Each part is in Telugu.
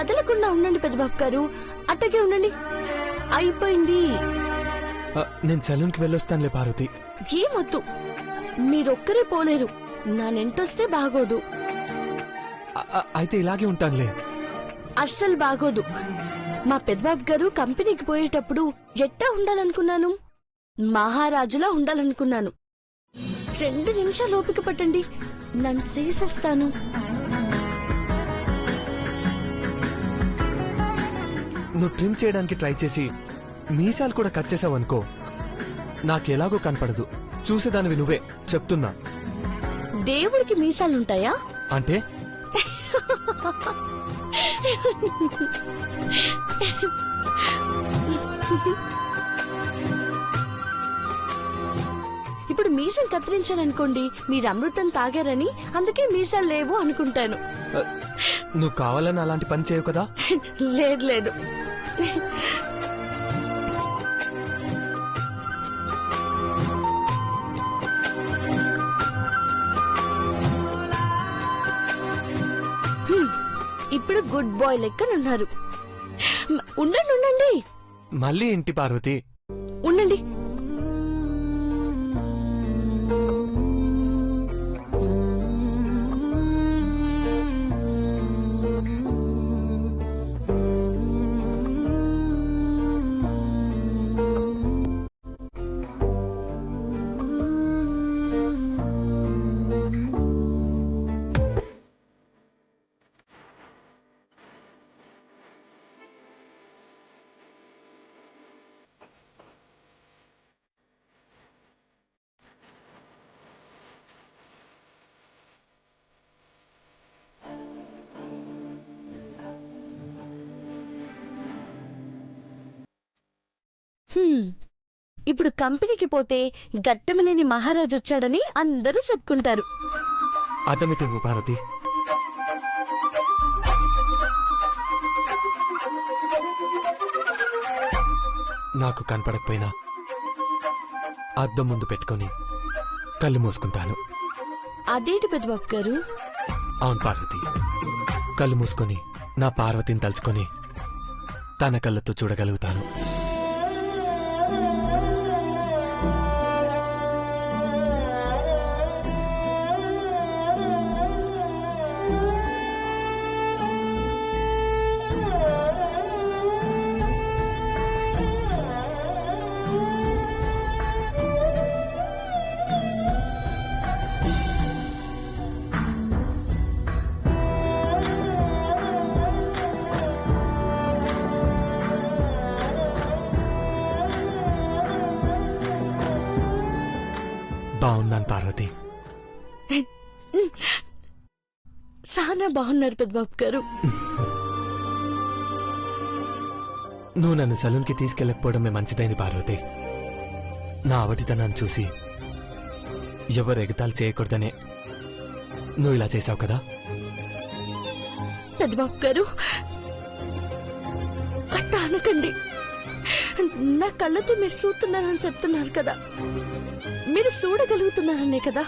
కదలకుండా ఉండండి పెద్దబాబు గారు, అట్టగే ఉండండి. అయిపోయింది. నేను సెలూన్కి వెళ్ళొస్తానులే పార్వతి. ఏమొద్దు, మీరొక్కరే పోలేరు, నా నెంటొస్తే బాగోదు. అయితే ఇలాగే ఉంటానులే. అస్సలు బాగోదు. మా పెద్దబాబు గారు కంపెనీకి పోయేటప్పుడు ఎట్టా ఉండాలనుకున్నాను? మహారాజులా ఉండాలనుకున్నాను. 2 నిమిషాలు ఓపిక పట్టండి, నన్ను చేసేస్తాను. నువ్వు ట్రిమ్ చేయడానికి ట్రై చేసి మీసాలు కూడా కట్ చేసావు అనుకో, నాకెలాగో కనపడదు. చూసేదానివి నువ్వే, చెప్తున్నా. దేవుడికి మీసాలుంటాయా? అంటే ఇప్పుడు మీసం కత్తిరించాలనుకోండి, మీరు అమృతం తాగారని అందుకే మీసాలు లేవు అనుకుంటాను. నువ్వు కావాలని అలాంటి పని చేయవు కదా? లేదు లేదు. ఇప్పుడు గుడ్ బాయ్ లెక్కనున్నారు. ఉండండి ఉండండి. మళ్ళీ ఏంటి పార్వతి? ఉండండి. ఇప్పుడు కంపెనీకి పోతే గట్టమనేని మహారాజు వచ్చాడని అందరూ చెప్పుకుంటారు. అర్థమైతే పార్వతి. నాకు కనపడకపోయినా అద్దం ముందు పెట్టుకొని కళ్ళు మూసుకుంటాను. అదేంటి పెద్దబాబు గారు? అవును పార్వతి, కళ్ళు మూసుకొని నా పార్వతిని తలుచుకొని తన కళ్ళతో చూడగలుగుతాను. బాగున్నాను పార్వతి. చాలా బాగున్నారు పెద్దబాబు గారు. నువ్వు నన్ను సలూన్కి తీసుకెళ్ళకపోవడమే మంచిదైంది పార్వతి. నా అవటితనాన్ని చూసి ఎవరు ఎగతాలు చేయకూడదనే నువ్వు ఇలా చేశావు కదా. పెద్దబాబు గారు అట్టా అనకండి. నా కళ్ళతో మీరు చూస్తున్నారని చెప్తున్నారు కదా, మీరు చూడగలుగుతున్నారనే కదా.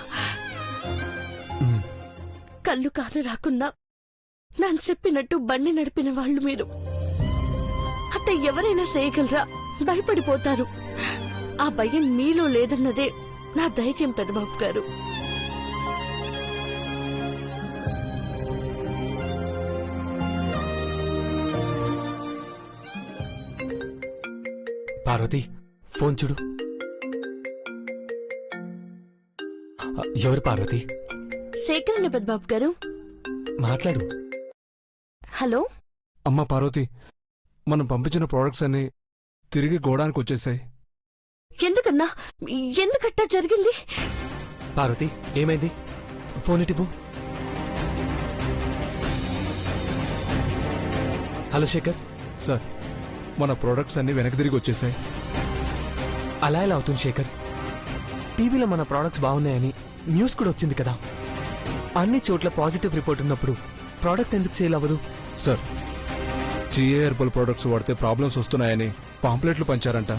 కళ్ళు కాను రాకున్నా నాన్న చెప్పినట్టు బండి నడిపిన వాళ్ళు మీరు. అట్ట ఎవరైనా చేయగలరా? భయపడిపోతారు. ఆ భయం మీలో లేదన్నదే నా ధైర్యం పెద్దబాబు గారు. పార్వతి, ఫోన్ చూడు. ఎవరు పార్వతి? శేఖరన్న పెద్దబాబు గారు. మాట్లాడు. హలో. అమ్మా పార్వతి, మనం పంపించిన ప్రోడక్ట్స్ అన్ని తిరిగి గోడానికి వచ్చేసాయి. ఎందుకన్నా? ఎందుకట్టా జరిగింది? పార్వతి, ఏమైంది? ఫోన్ ఇటివ్వు. హలో శేఖర్. సార్, మన ప్రోడక్ట్స్ అన్ని వెనక్కి తిరిగి వచ్చేసాయి. అలా ఎలా అవుతుంది శేఖర్? టీవీలో మన ప్రోడక్ట్స్ బాగున్నాయని న్యూస్ కూడా వచ్చింది కదా. అన్ని చోట్ల పాజిటివ్ రిపోర్ట్ ఉన్నప్పుడు ప్రోడక్ట్ ఎందుకు సేల్ అవ్వదు? సార్, జిఏ హెర్బల్ ప్రోడక్ట్స్ వాడితే ప్రాబ్లమ్స్ వస్తున్నాయని పాంప్లెట్లు పంచారంట.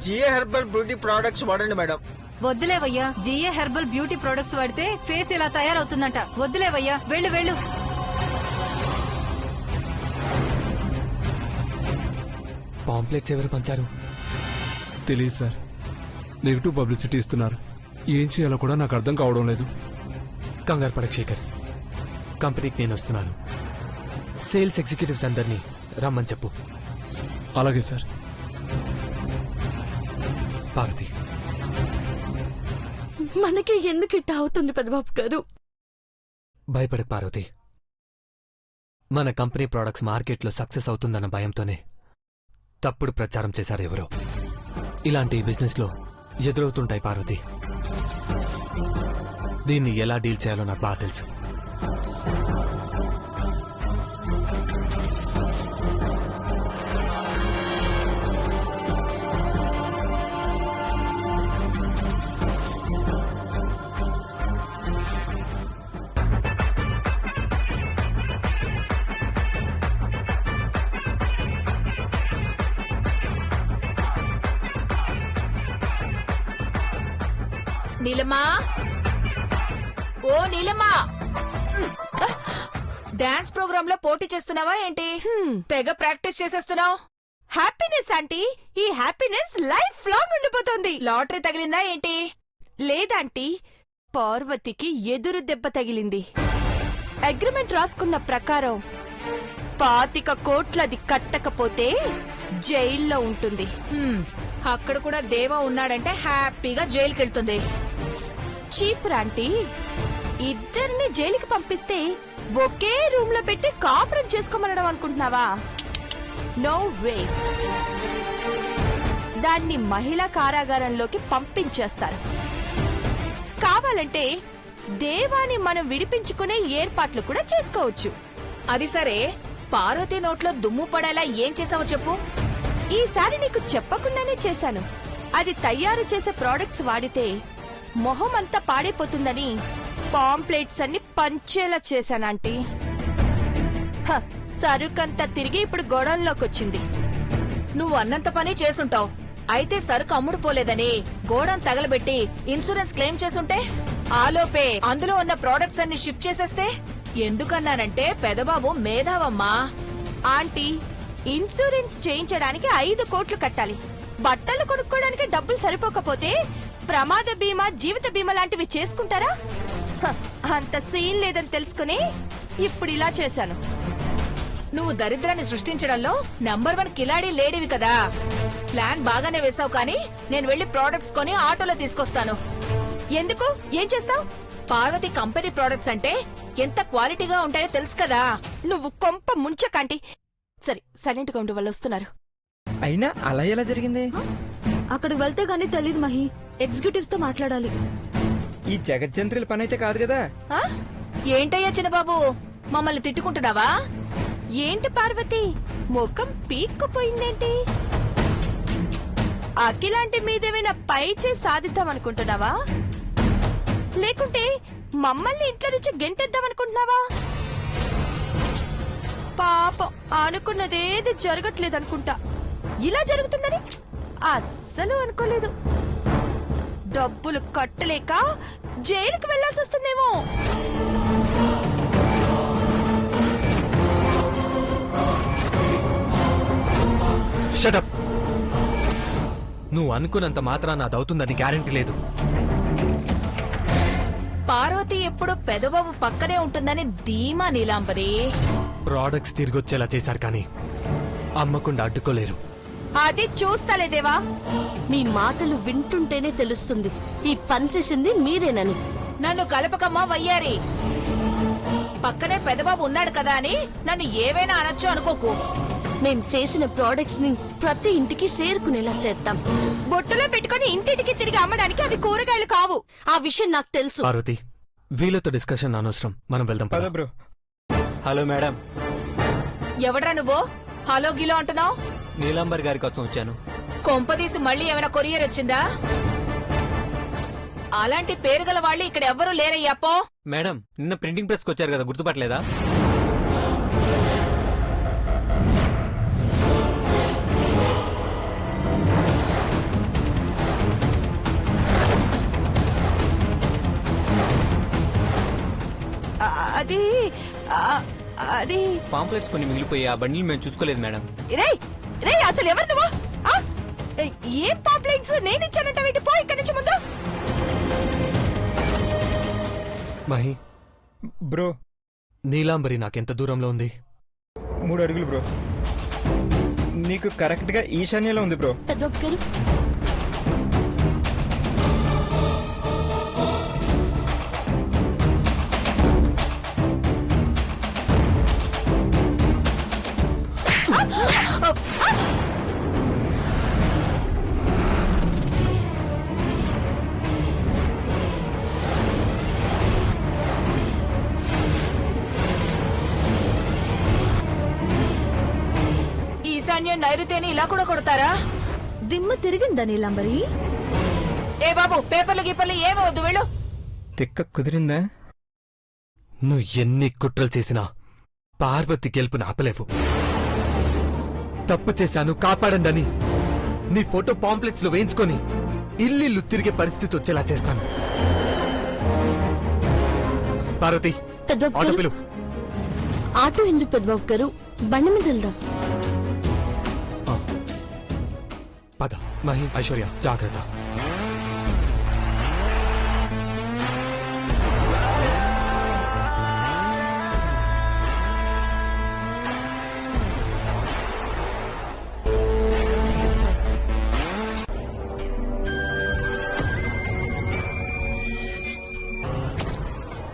జిఏ హెర్బల్ బ్యూటీ ప్రొడక్ట్స్ వాడండి మేడం. వద్దులేవయ్యా, జిఏ హెర్బల్ బ్యూటీ ప్రొడక్ట్స్ వాడితే ఫేస్ ఇలా తయారవుతుందంట. వద్దులేవయ్యా, వెళ్ళు వెళ్ళు. పాంప్లెట్స్ ఎవరు పంచారు? తెలియదు సార్. నెగిటివ్ పబ్లిసిటీ ఇస్తున్నారు. ఏం చేయాలో కూడా నాకు అర్థం కావడం లేదు. కంగారు పడకు శేఖర్, కంపెనీకి నేను వస్తున్నాను. సేల్స్ ఎగ్జిక్యూటివ్స్ అందరినీ రమ్మని చెప్పు. అలాగే సార్. పార్వతి, మనకి ఎందుకు ఇట్టా అవుతుంది పెద్దబాబు గారు? భయపడకు పార్వతి. మన కంపెనీ ప్రోడక్ట్స్ మార్కెట్లో సక్సెస్ అవుతుందన్న భయంతోనే తప్పుడు ప్రచారం చేశారు ఎవరో. ఇలాంటి బిజినెస్లో ఎదురవుతుంటాయి పార్వతి. దీన్ని ఎలా డీల్ చేయాలో నాకు బాగా తెలుసు. నీలమ్మా, ఓ నీలమ్మా, డాన్స్ ప్రోగ్రామ్ లో పోటీ చేస్తున్నావా ఏంటి? తెగ ప్రాక్టీస్ చేసేస్తున్నావు. హ్యాపీనెస్ ఆంటీ, ఈ హ్యాపీనెస్ లైఫ్ లాంగ్ ఉండిపోతుంది. లాటరీ తగిలిందా ఏంటి? లేదంటీ, పార్వతికి ఎదురు దెబ్బ తగిలింది. అగ్రిమెంట్ రాసుకున్న ప్రకారం 25 కోట్లది కట్టకపోతే జైల్లో ఉంటుంది. అక్కడ కూడా దేవా ఉన్నాడంటే హ్యాపీగా జైలుకెళ్తుంది. చీప్ ఆంటీ, ఇద్దరిని జైలుకి పంపిస్తే ఒకే రూమ్ లో పెట్టి కాపురం చేసుకోమనడం అనుకుంటున్నావా? No way. దాన్ని మహిళా కారాగారంలోకి పంపించేస్తారు. కావాలంటే దేవాని మనం విడిపించుకునే ఏర్పాట్లు కూడా చేసుకోవచ్చు. అది సరే, పార్వతి నోట్లో దుమ్ము పడేలా ఏం చేసావో చెప్పు. ఈసారి నీకు చెప్పకుండానే చేశాను. అది తయారు చేసే ప్రోడక్ట్స్ వాడితే మొహం అంతా పాడైపోతుందని పాంప్లెట్స్ అన్ని పంచేలా చేశానంటీ. సరుకంతా తిరిగి ఇప్పుడు గొడవల్లోకి వచ్చింది. నువ్వు అన్నంత పని చేసుంటావు. అయితే సరుకు అమ్ముడు పోలేదని గోడౌన్ తగలబెట్టి ఇన్సూరెన్స్ క్లెయిమ్ చేసుంటే, ఆలోపే అందులో ఉన్న ప్రోడక్ట్స్ అన్ని షిఫ్ట్ చేసేస్తే. ఎందుకన్నానంటే పెదబాబు మేధావమ్మా. ఆంటీ, ఇన్సూరెన్స్ చేయించడానికి 5 కోట్లు కట్టాలి. బట్టలు కొనుక్కోడానికి డబ్బులు సరిపోకపోతే ప్రమాద బీమా, జీవిత బీమా లాంటివి చేసుకుంటారా? అంత సీన్ లేదని తెలుసుకుని ఇప్పుడు ఇలా చేశాను. నువ్వు దరిద్రాన్ని సృష్టించడంలో నంబర్ 1 కిలాడీ లేడివి కదా. ప్లాన్ బాగానే వేసావు, కానీ నేను వెళ్లి ప్రోడక్ట్స్ కొని ఆటోలో తీసుకొస్తాను. ఎందుకు? ఏం చేస్తావు? పార్వతి కంపెనీ ప్రోడక్ట్స్ అంటే ఎంత క్వాలిటీగా ఉంటాయో తెలుసు కదా. నువ్వు కొంప ముంచకాంటీ. సరే, సైలెంట్ గా ఉండి వాళ్ళు వస్తున్నారు. అయినా అలా ఎలా జరిగింది? అక్కడికి వెళ్తే గానీ తెలీదు మహి. ఎగ్జిక్యూటివ్స్ తో మాట్లాడాలి. ఈ జగజ్జంత్రుల పని అయితే కాదు కదా. ఆ? ఏంటయ్యా చిన్నబాబు, మమ్మల్ని తిట్టుకుంటున్నావా? ఏంటి పార్వతి, ముఖం పీక్కుపోయిందేంటి? అఖిలాంటి మీదేమైనా పై చేసి సాధిద్దామనుకుంటున్నావా? లేకుంటే మమ్మల్ని ఇంట్లో నుంచి గెంటేద్దామనుకుంటున్నావా? పాపం, అనుకున్నదేది జరగట్లేదనుకుంటా. ఇలా జరుగుతుందని అస్సలు అనుకోలేదు. డబ్బులు కట్టలేక జైలుకు వెళ్లాల్సి వస్తుందేమో. షటప్. నువ్వు అనుకున్నంత మాత్రాన అదవుతుందని గ్యారెంటీ లేదు. పార్వతి ఎప్పుడు పెదబాబు పక్కనే ఉంటుందని ధీమా నీలాంబరి. ప్రోడక్ట్స్ తిరిగొచ్చేలా చేశారు, కానీ అమ్మకుండా అడ్డుకోలేరు. అది చూస్తలేదేవా? మీ మాటలు వింటుంటేనే తెలుస్తుంది ఈ పని చేసింది మీరేనని. నన్ను కలపకమ్మా వయ్యారి. పక్కనే పెదబాబు ఉన్నాడు కదా అని నన్ను ఏవైనా అనొచ్చు అనుకోకు. మేం చేసిన ప్రోడక్ట్స్ ని ప్రతి ఇంటికి చేరుకునేలా చేద్దాం. బొట్టులో పెట్టుకుని ఇంటింటికి తిరిగి అమ్మడానికి అవి కూరగాయలు కావు. ఆ విషయం నాకు తెలుసు. పార్వతి, వీళ్ళతో డిస్కషన్ అనవసరం, మనం వెళ్దాం పద. బ్రో. హలో మేడం, ఎవడ్రా నువ్వు హలో గిలో అంటున్నావు? నీలాంబర్ గారి కోసం వచ్చాను. కొంపదీసి మళ్ళీ ఏమైనా కొరియర్ వచ్చిందా? అలాంటి పేరు గల వాళ్ళు ఇక్కడ ఎవ్వరూ లేరయ్యాపో. మేడం, నిన్న ప్రింటింగ్ ప్రెస్కి వచ్చారు కదా, గుర్తుపట్టలేదా? అది ఆ, అది పాంప్లెట్స్ కొన్ని మిగిలిపోయి ఆ బండిని మేము చూసుకోలేదు మేడం. రే రే అసలు ఎవరు నువ్వు ఆ? ఏం పాంప్లెట్స్ నేను ఇచ్చానంట వీటి పో ఇక్కడి నుంచి ముందు. మహి, బ్రో నీలాంబరి నాకెంత దూరంలో ఉంది? 3 అడుగులు బ్రో. నీకు కరెక్ట్ గా ఈశాన్యంలో ఉంది బ్రో. పెద్దబాబు గారు ఈశాన్యం నైరుతేని ఇలా కూడా కొడతారా? దిమ్మ తిరిగిందా నీలాంబరి? ఏ బాబు పేపర్లు గీపర్లు ఏమీ వద్దు వెళ్ళు. తిక్క కుదిరిందా? నువ్వు ఎన్ని కుట్రలు చేసినా పార్వతి గెలుపుని ఆపలేవు. తప్పు చేశాను కాపాడండి నీ ఫోటో పాంప్లెట్స్ లో వేయించుకొని ఇల్లు తిరిగే పరిస్థితి వచ్చేలా చేస్తాను. పార్వతి, పెద్దబాబు ఆటో గారు పిలు. ఆటో ఎందుకు పెద్దబాబు గారు, బండి మీద వెళ్దాం. పద. మహి, ఐశ్వర్య జాగ్రత్త.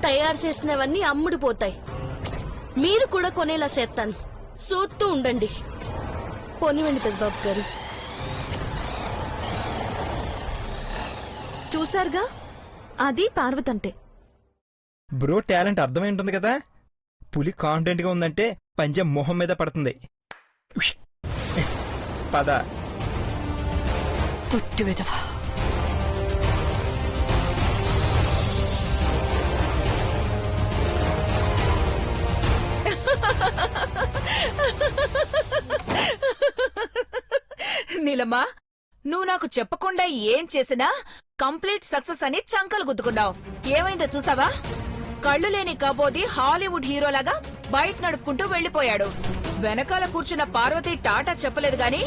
తయారు చేసినవన్నీ అమ్ముడుపోతాయి. మీరు కూడా కొనేలా చేస్తాను, చూస్తూ ఉండండి. పోనివ్వండి పెద్దబాబు గారు. చూసారుగా, అది పార్వతంటే. బ్రో టాలెంట్ అర్థమైంటుంది కదా. పులి కాన్ఫిడెంట్ గా ఉందంటే పంజా మొహం మీద పడుతుంది. పద. నీలమ్మా, నువ్వు నాకు చెప్పకుండా ఏం చేసినా కంప్లీట్ సక్సెస్ అని చంకలు గుద్దుకున్నావు. ఏమైందో చూసావా? కళ్ళు లేని కబోది హాలీవుడ్ హీరోలాగా బైక్ నడుపుకుంటూ వెళ్లిపోయాడు. వెనకాల కూర్చున్న పార్వతి టాటా చెప్పలేదు గాని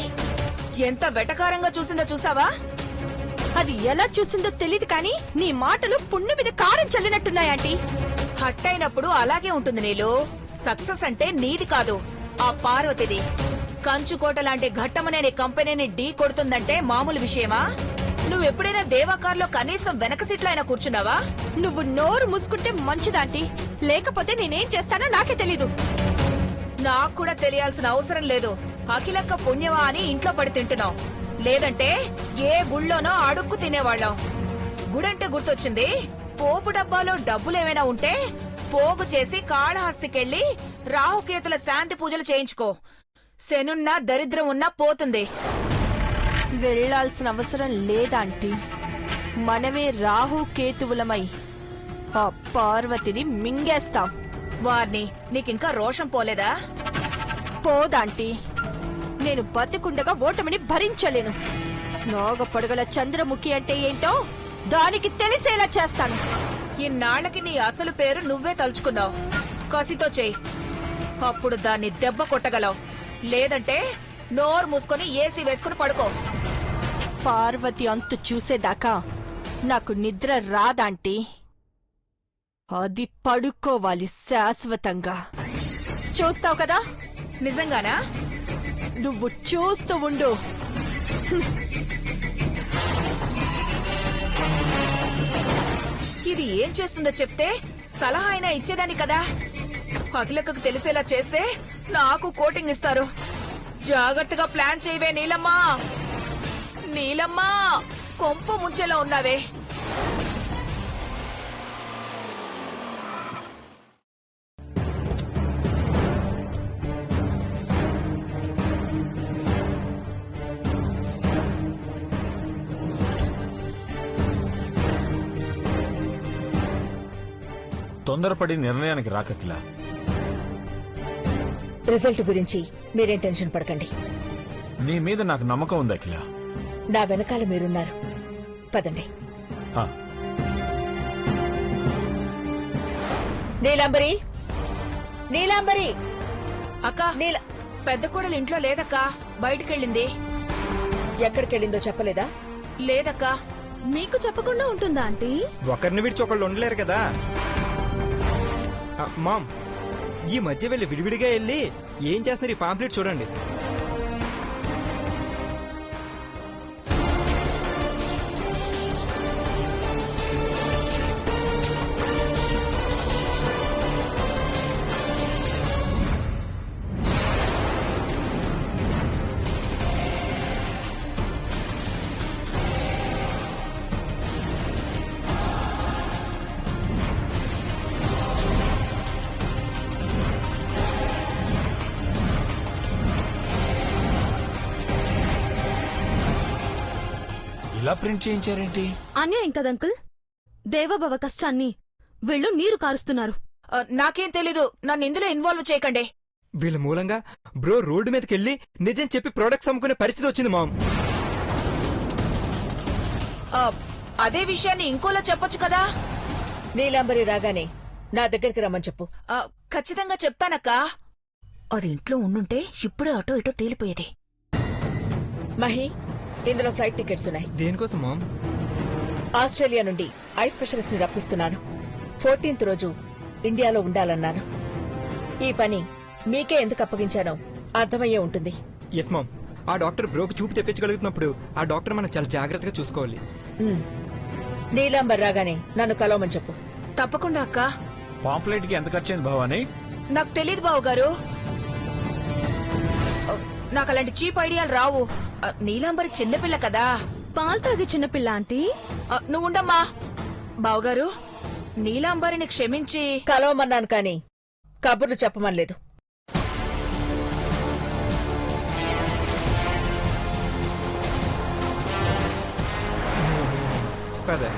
ఎంత వెటకారంగా చూసిందో చూసావా? అది ఎలా చూసిందో తెలీదు కానీ నీ మాటలు పుండు మీద కారం చల్లినట్టున్నాయంటీ. హట్ అయినప్పుడు అలాగే ఉంటుంది నీలు. సక్సెస్ అంటే నీది కాదు, ఆ పార్వతిది. కంచుకోట లాంటి ఘట్టమనేని కంపెనీని ఢీ కొడుతుందంటే మామూలు విషయమా? నువ్వెప్పుడైనా దేవాకార్లో కనీసం వెనక సీట్లో అయినా కూర్చున్నావా? నువ్వు నోరు మూసుకుంటే మంచిదాంటీ, లేకపోతే నేనేం చేస్తానో నాకే తెలీదు. నాకు కూడా తెలియాల్సిన అవసరం లేదు. అఖిలక్క పుణ్యమా అని ఇంట్లో పడి తింటున్నావు. లేదంటే ఏ గుళ్ళోనో అడుక్కు తినేవాళ్ళం. గుడంటే గుర్తొచ్చింది, పోపు డబ్బాలో డబ్బులేమైనా ఉంటే పోగు చేసి కాళహస్తికెళ్లి రాహుకేతుల శాంతి పూజలు చేయించుకో. శనున్నా దరిద్రం ఉన్నా పోతుంది. వెళ్లాల్సిన అవసరం లేదాంటీ. మనమే రాహు కేతువులమై ఆ పార్వతిని మింగేస్తాం. వారిని నీకింకా రోషం పోలేదా? పోదాంటీ, నేను బతికుండగా ఓటమిని భరించలేను. నాగపడగల చంద్రముఖి అంటే ఏంటో దానికి తెలిసేలా చేస్తాను. ఇన్నాళ్లకి నీ అసలు పేరు నువ్వే తలుచుకున్నావు. కసితో చెయ్యి, అప్పుడు దాన్ని దెబ్బ కొట్టగలవు. లేదంటే నోరు మూసుకొని ఏసీ వేసుకుని పడుకో. పార్వతి అంతు చూసేదాకా నాకు నిద్ర రాదాంటీ. అది పడుకోవాలి శాశ్వతంగా. చూస్తావు కదా? నిజంగానా? నువ్వు చూస్తూ ఉండు. ఇది ఏం చేస్తుందో చెప్తే సలహా అయినా ఇచ్చేదాన్ని కదా. అఖిలక్కకు తెలిసేలా చేస్తే నాకు కోటింగ్ ఇస్తారు. జాగ్రత్తగా ప్లాన్ చేయవే నీలమ్మా. నీలమ్మా, కొంపు ముంచేలా ఉన్నావే. తొందరపడి నిర్ణయానికి రాకకిలా. రిజల్ట్ గురించి మీరేం టెన్షన్ పడకండి. నీ మీద నాకు నమ్మకం ఉంది అఖిల. నా వెనకాల మీరున్నారు. పదండి. ఆ. నీలాంబరి నీలాంబరి అక్క పెద్ద కోడలు ఇంట్లో లేదక్కా, బయటికెళ్ళింది. ఎక్కడికెళ్ళిందో చెప్పలేదా? లేదక్కా. మీకు చెప్పకుండా ఉంటుందా ఆంటీ? ఒకరిని విడిచి ఒకళ్ళు ఉండలేరు కదా. మామ్, ఈ మధ్య వెళ్ళి విడివిడిగా వెళ్ళి ఏం చేస్తున్నారు ఈ పాంప్లెట్ చూడండి. ఇలా ప్రింట్ చేయించారేంటి? అన్యాయం కదా అంకుల్. దేవభవ కష్టాన్ని వీళ్ళు నీరు కారుస్తున్నారు. నాకేం తెలీదు, నన్ను ఇందులో ఇన్వాల్వ్ చేయకండి. వీళ్ళ మూలంగా బ్రో రోడ్డు మీదకి వెళ్ళి నిజం చెప్పి ప్రొడక్ట్స్ అమ్ముకునే పరిస్థితి వచ్చింది మామ్. అదే విషయాన్ని ఇంకోలా చెప్పొచ్చు కదా. నీలాంబరి రాగానే నా దగ్గరికి రమ్మని చెప్పు. ఖచ్చితంగా చెప్తానక్కా. అది ఇంట్లో ఉండుంటే ఇప్పుడే అటో ఇటో తేలిపోయేది. మహి, ఇందులో ఫ్లైట్ టికెట్స్ ఉన్నాయి. దేనికోసం మామ్? ఆస్ట్రేలియా నుండి ఐ స్పెషలిస్ట్ ని రప్పిస్తున్నాను. 14th రోజు ఇండియాలో ఉండాలన్నాను. ఈ పని మీకే ఎందుకు అప్పగించానో అర్థమయ్యే ఉంటుంది. Yes ma'am. ఆ డాక్టర్ బ్రోకి చూపు తెప్పించగలుగుతున్నప్పుడు ఆ డాక్టర్ మనం చాలా జాగ్రత్తగా చూసుకోవాలి. నీలాంబర్ రాగానే నన్ను కలవమని చెప్పు. తప్పకుండా అక్క. పాంప్లెట్ కి ఎంత ఖర్చయింది భవాని? నాకు తెలీదు బావు గారు, నాకు అలాంటి చీప్ ఐడియాలు రావు. నీలాంబరి చిన్నపిల్ల కదా. పాలు తాగే చిన్నపిల్ల ఆంటీ. నువ్వుండమ్మా. బావుగారు, నీలాంబరిని క్షమించి కలవమన్నాను కాని కబుర్లు చెప్పమనలేదు. కదా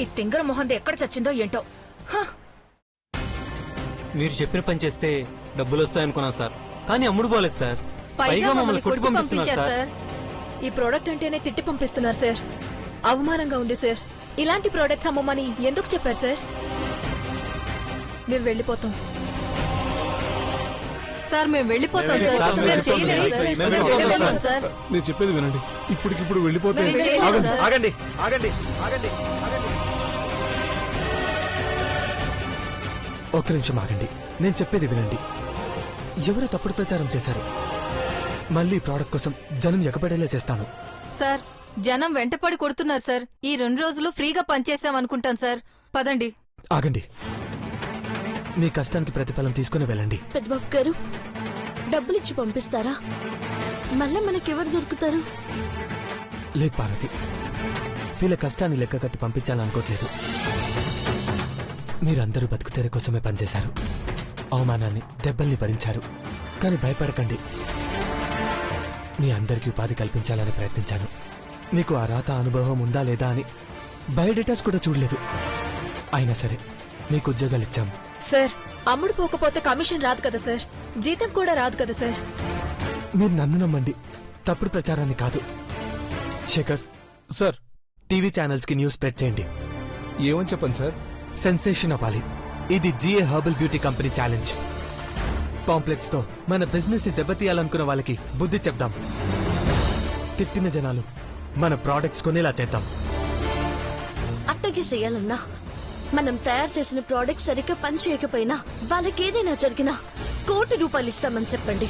ఈ తింగర మొహంది ఎక్కడ చచ్చిందో ఏంటో. మీరు చెప్పిన పని చేస్తే డబ్బులు వస్తాయనుకున్నాం సార్, కానీ అమ్ముడు పోలేదు సార్. పైగా మమ్మల్ని కొట్టి పంపిస్తున్నారు సార్. ఈ ప్రోడక్ట్ అంటేనే తిట్టి పంపిస్తున్నారు సార్. అవమానంగా ఉంది సార్. ఇలాంటి ప్రోడక్ట్స్ అమ్మమని ఎందుకు చెప్పారు సార్? మేము వెళ్ళిపోతాం సార్. మేము వెళ్ళిపోతాం సార్. మేము చేయలేదు సార్. మేము వెళ్ళిపోతాం సార్. నేను చెప్పేది వినండి, ఇప్పటికిప్పుడు వెళ్ళిపోతే మేము చేయలేదు సార్. ఆగండి ఆగండి ఆగండి ఆగండి. ఒక్క నిమిషం ఆగండి, నేను చెప్పేది వినండి. ఎవరో తప్పుడు ప్రచారం చేశారు. మళ్ళీ ప్రోడక్ట్ కోసం జనం ఎగబడేలా చేస్తాను. సార్, జనం వెంటపడి కొడుతున్నారు సార్. ఈ 2 రోజులు ఫ్రీగా పనిచేసాం అనుకుంటాను సార్. పదండి. ఆగండి, మీ కష్టానికి ప్రతిఫలం తీసుకుని వెళ్ళండి. పెద్దబాబు గారు, డబ్బులిచ్చి పంపిస్తారా? మళ్ళా మనకెవరు దొరుకుతారు? లేదు పార్వతి, వీళ్ళ కష్టాన్ని లెక్క కట్టి పంపించాలనుకోవట్లేదు. మీరందరూ బతుకుతెర కోసమే పనిచేశారు. అవమానాన్ని, దెబ్బల్ని భరించారు. కానీ భయపడకండి, మీ అందరికీ ఉపాధి కల్పించాలని ప్రయత్నించాను. మీకు ఆ రాత అనుభవం ఉందా లేదా అని బయోడేటాస్ కూడా చూడలేదు. అయినా సరే మీకు ఉద్యోగాలు ఇచ్చాం. సార్, అమ్ముడు పోకపోతే కమిషన్ రాదు కదా సార్. జీతం కూడా రాదు కదా సార్. మీరు నన్ను నమ్మండి, తప్పుడు ప్రచారాన్ని కాదు. శేఖర్ సార్, టీవీ ఛానల్స్ కి న్యూస్ స్ప్రెడ్ చేయండి. ఏమని చెప్పండి సార్? సెన్సేషన్ అవ్వాలి. ఇది GA herbal beauty company challenge. Pamphlets తో మన బిజినెస్ ని దెబ్బతీయాలనుకున్న వాళ్ళకి బుద్ధి చెప్దాం. తిట్టిన జనాలు మన ప్రోడక్ట్స్ కొనేలా చేద్దాం. అట్టగే చెయ్యాలన్నా మనం తయారు చేసిన ప్రోడక్ట్ సరిగ్గా పని చేయకపోయినా వాళ్ళకేదైనా జరిగినా ₹1 కోటి ఇస్తామని చెప్పండి.